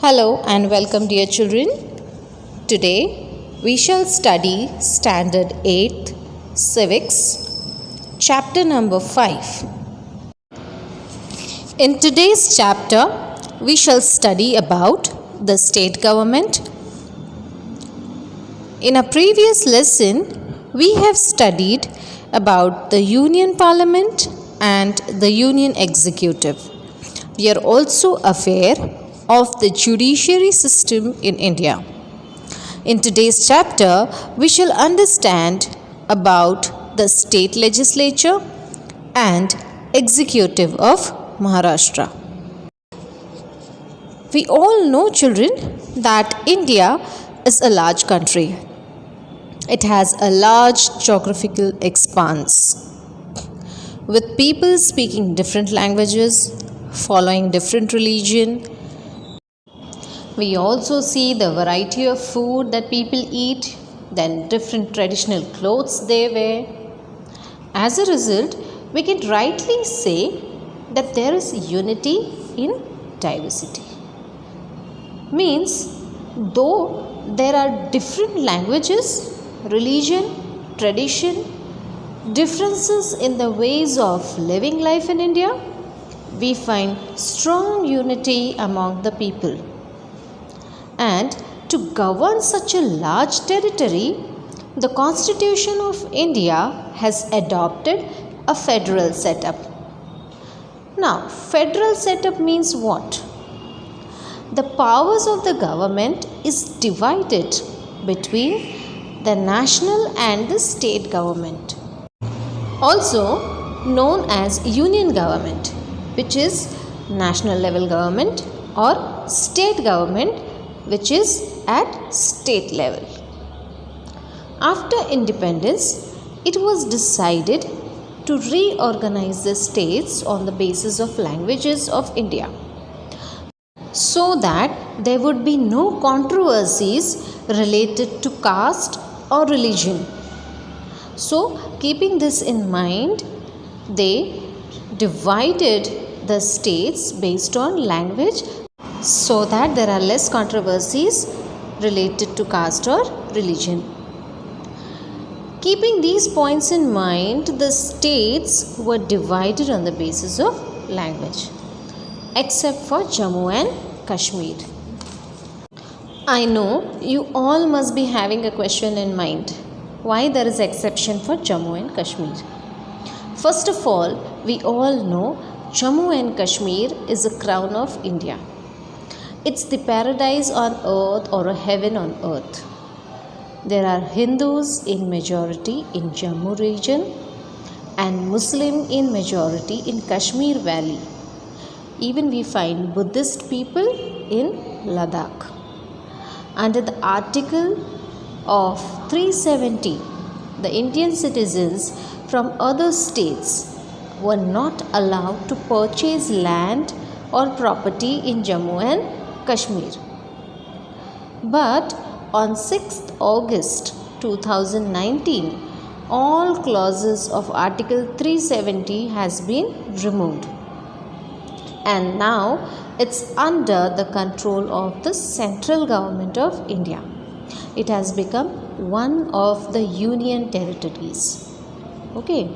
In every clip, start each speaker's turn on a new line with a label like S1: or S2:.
S1: Hello and welcome, dear children. Today we shall study Standard 8th Civics, chapter number 5. In today's chapter, we shall study about the state government. In a previous lesson, we have studied about the Union Parliament and the Union Executive. We are also aware of the judiciary system in India. In today's chapter, we shall understand about the state legislature and executive of Maharashtra. We all know, children, that India is a large country. It has a large geographical expanse with people speaking different languages, following different religion. We also see the variety of food that people eat, then different traditional clothes they wear. As a result, we can rightly say that there is unity in diversity. Means, though there are different languages, religion, tradition, differences in the ways of living life in India, we find strong unity among the people. And to govern such a large territory, the Constitution of India has adopted a federal setup. Now, federal setup means what? The powers of the government is divided between the national and the state government, also known as union government, which is national level government, or state government, which is at state level. After independence, it was decided to reorganize the states on the basis of languages of India, so that there would be no controversies related to caste or religion. So, keeping this in mind, they divided the states based on language so that there are less controversies related to caste or religion. Keeping these points in mind, the states were divided on the basis of language, except for Jammu and Kashmir. I know you all must be having a question in mind. Why there is exception for Jammu and Kashmir? First of all, we all know Jammu and Kashmir is a crown of India. It's the paradise on earth or a heaven on earth. There are Hindus in majority in Jammu region and Muslim in majority in Kashmir valley. Even we find Buddhist people in Ladakh. Under the article of 370, the Indian citizens from other states were not allowed to purchase land or property in Jammu and Kashmir. But on 6th August 2019, all clauses of Article 370 has been removed. And now it's under the control of the central government of India. It has become one of the union territories. Okay.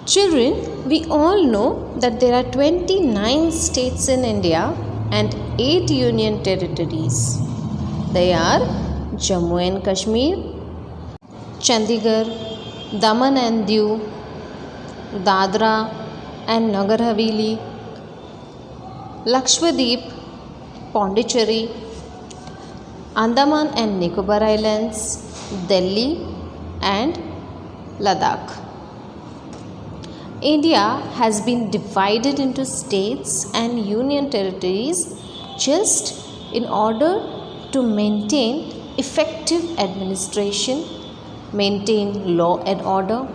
S1: Children, we all know that there are 29 states in India and 8 union territories. They are Jammu and Kashmir, Chandigarh, Daman and Diu, Dadra and Nagar Haveli, Lakshadweep, Pondicherry, Andaman and Nicobar Islands, Delhi and Ladakh. India has been divided into states and union territories just in order to maintain effective administration, maintain law and order,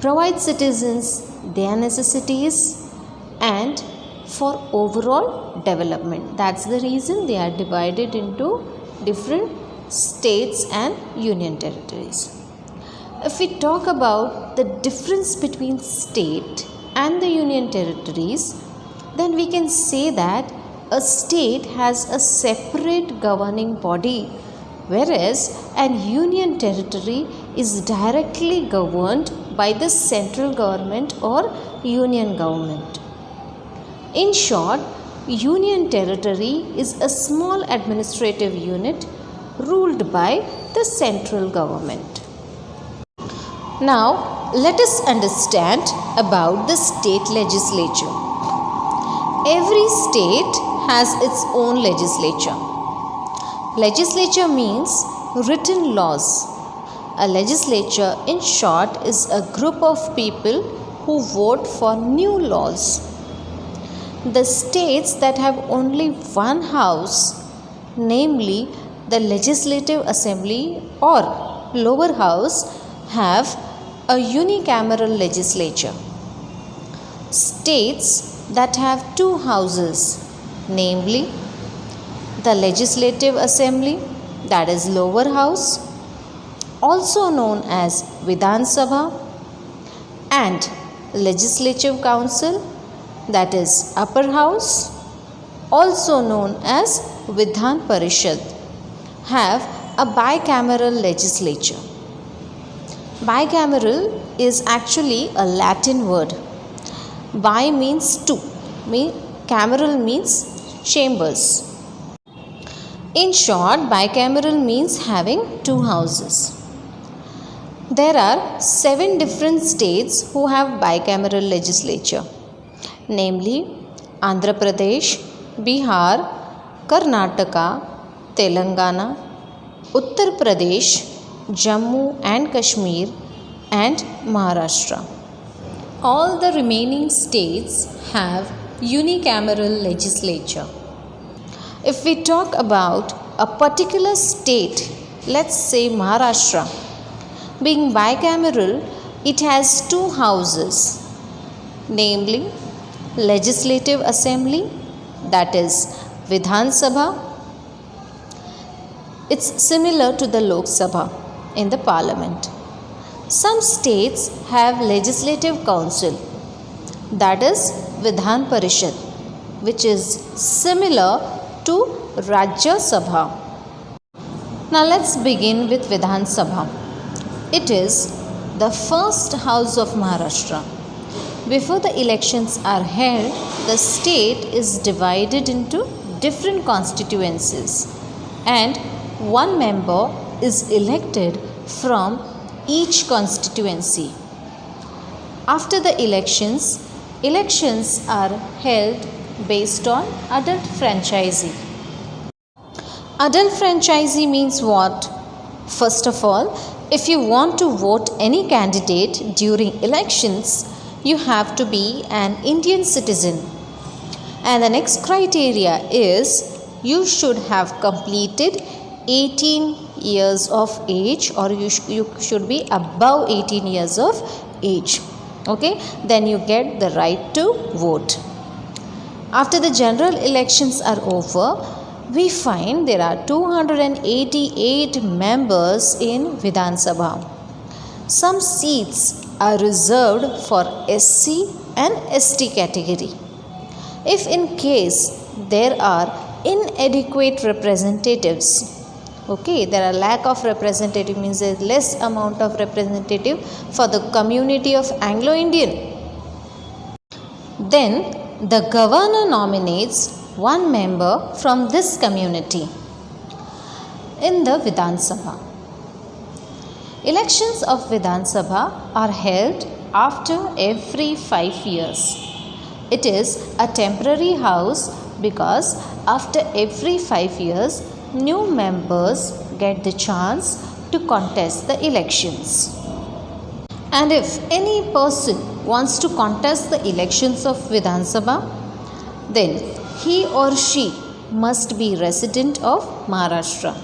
S1: provide citizens their necessities, and for overall development. That's the reason they are divided into different states and union territories. If we talk about the difference between state and the union territories, then we can say that a state has a separate governing body, whereas an union territory is directly governed by the central government or union government. In short, union territory is a small administrative unit ruled by the central government. Now, let us understand about the state legislature. Every state has its own legislature. Legislature means written laws. A legislature, in short, is a group of people who vote for new laws. The states that have only one house, namely the Legislative Assembly or lower house, have a unicameral legislature. States that have two houses, namely the Legislative Assembly, that is lower house, also known as Vidhan Sabha, and Legislative Council, that is upper house, also known as Vidhan Parishad, have a bicameral legislature. Bicameral is actually a Latin word. Bi means two, cameral means chambers. In short, bicameral means having two houses. There are 7 different states who have bicameral legislature, namely Andhra Pradesh, Bihar, Karnataka, Telangana, Uttar Pradesh, Jammu and Kashmir, and Maharashtra. All the remaining states have unicameral legislature. If we talk about a particular state, let's say Maharashtra, being bicameral, it has two houses, namely Legislative Assembly, that is Vidhan Sabha. It's similar to the Lok Sabha in the parliament. Some states have Legislative Council, that is Vidhan Parishad, which is similar to Rajya Sabha. Now let's begin with Vidhan Sabha. It is the first house of Maharashtra. Before the elections are held, the state is divided into different constituencies and one member is elected from each constituency. After the elections are held based on adult franchisee. Adult franchisee means what? First of all, if you want to vote any candidate during elections, you have to be an Indian citizen. And the next criteria is you should have completed 18 years of age, or you should be above 18 years of age. Okay, then you get the right to vote. After the general elections are over, we find there are 288 members in Vidhan Sabha. Some seats are reserved for SC and ST category. If in case there are inadequate representatives, okay, there are lack of representative, means there is less amount of representative for the community of Anglo-Indian, then the governor nominates one member from this community in the Vidhan Sabha. Elections of Vidhan Sabha are held after every 5 years. It is a temporary house because after every 5 years, new members get the chance to contest the elections. And if any person wants to contest the elections of Vidhan Sabha, then he or she must be resident of Maharashtra.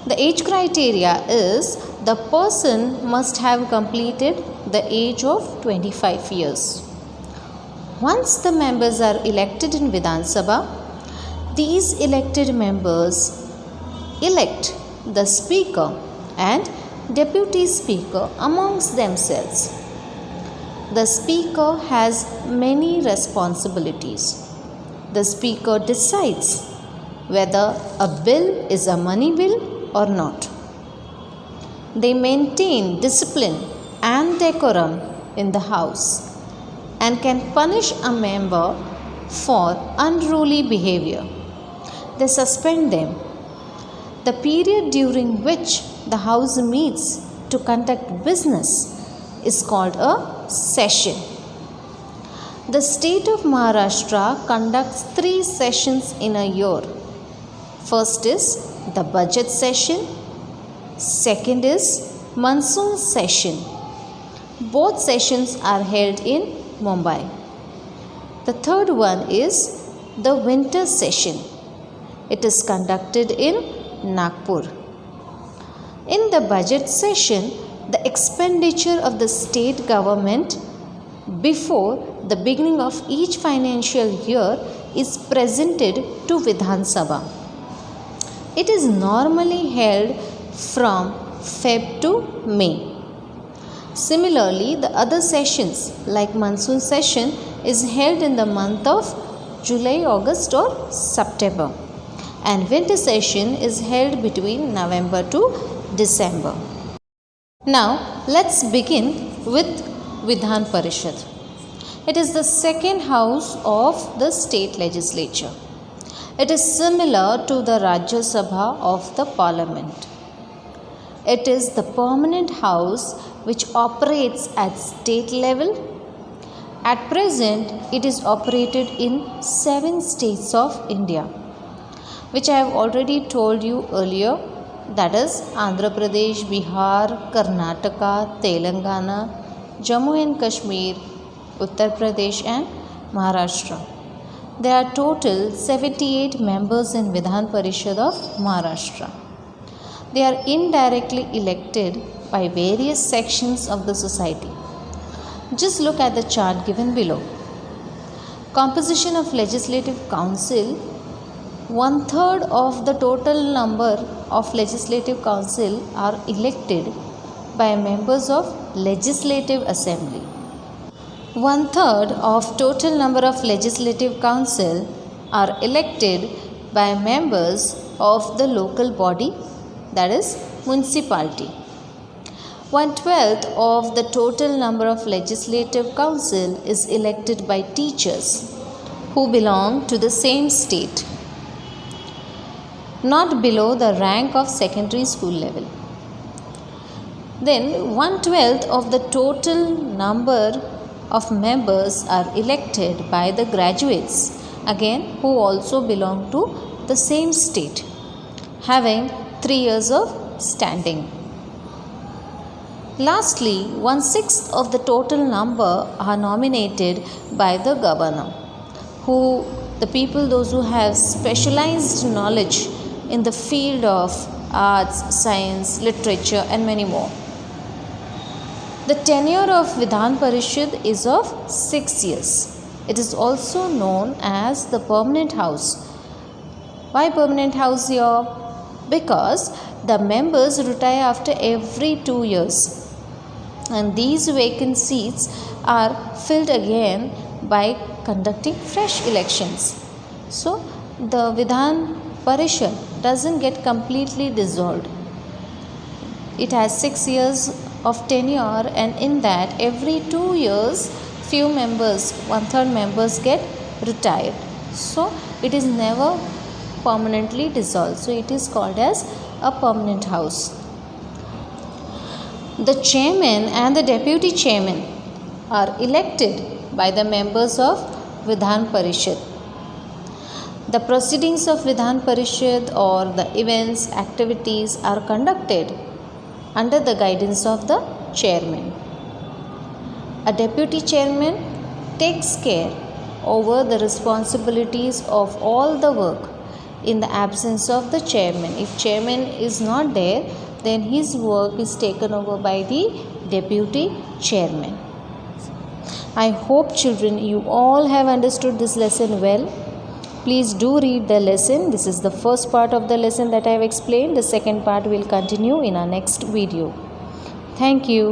S1: The age criteria is the person must have completed the age of 25 years. Once the members are elected in Vidhan Sabha, these elected members elect the speaker and deputy speaker amongst themselves. The speaker has many responsibilities. the speaker decides whether a bill is a money bill or not. They maintain discipline and decorum in the house and can punish a member for unruly behavior. They suspend them. The period during which the house meets to conduct business is called a session. The state of Maharashtra conducts 3 sessions in a year. First is the budget session. Second is monsoon session. Both sessions are held in Mumbai. The third one is the winter session. It is conducted in Nagpur. In the budget session, the expenditure of the state government before the beginning of each financial year is presented to Vidhan Sabha. It is normally held from Feb to May. Similarly, the other sessions like monsoon session is held in the month of July, August or September, and winter session is held between November to December. Now let's begin with Vidhan Parishad. It is the second house of the state legislature. It is similar to the Rajya Sabha of the Parliament. It is the permanent house which operates at state level. At present, it is operated in 7 states of India, which I have already told you earlier, that is Andhra Pradesh, Bihar, Karnataka, Telangana, Jammu and Kashmir, Uttar Pradesh and Maharashtra. There are total 78 members in Vidhan Parishad of Maharashtra. They are indirectly elected by various sections of the society. Just look at the chart given below. Composition of Legislative Council. 1/3 of the total number of Legislative Council are elected by members of Legislative Assembly. 1/3 of total number of Legislative Council are elected by members of the local body, that is municipality. 1/12 of the total number of Legislative Council is elected by teachers who belong to the same state, not below the rank of secondary school level. Then 1/12 of the total number of members are elected by the graduates, again who also belong to the same state, having 3 years of standing. Lastly, 1/6 of the total number are nominated by the governor, those who have specialized knowledge in the field of arts, science, literature and many more. The tenure of Vidhan Parishad is of 6 years. It is also known as the permanent house. Why permanent house here? Because the members retire after every 2 years, and these vacant seats are filled again by conducting fresh elections. So the Vidhan Parishad doesn't get completely dissolved. It has 6 years of tenure, and in that every 2 years few members, 1/3 members get retired. So it is never permanently dissolved. So it is called as a permanent house. The chairman and the deputy chairman are elected by the members of Vidhan Parishad. The proceedings of Vidhan Parishad or the events, activities are conducted under the guidance of the chairman. A deputy chairman takes care over the responsibilities of all the work in the absence of the chairman. If chairman is not there, then his work is taken over by the deputy chairman. I hope children you all have understood this lesson well. Please do read the lesson. This is the first part of the lesson that I have explained. The second part will continue in our next video. Thank you.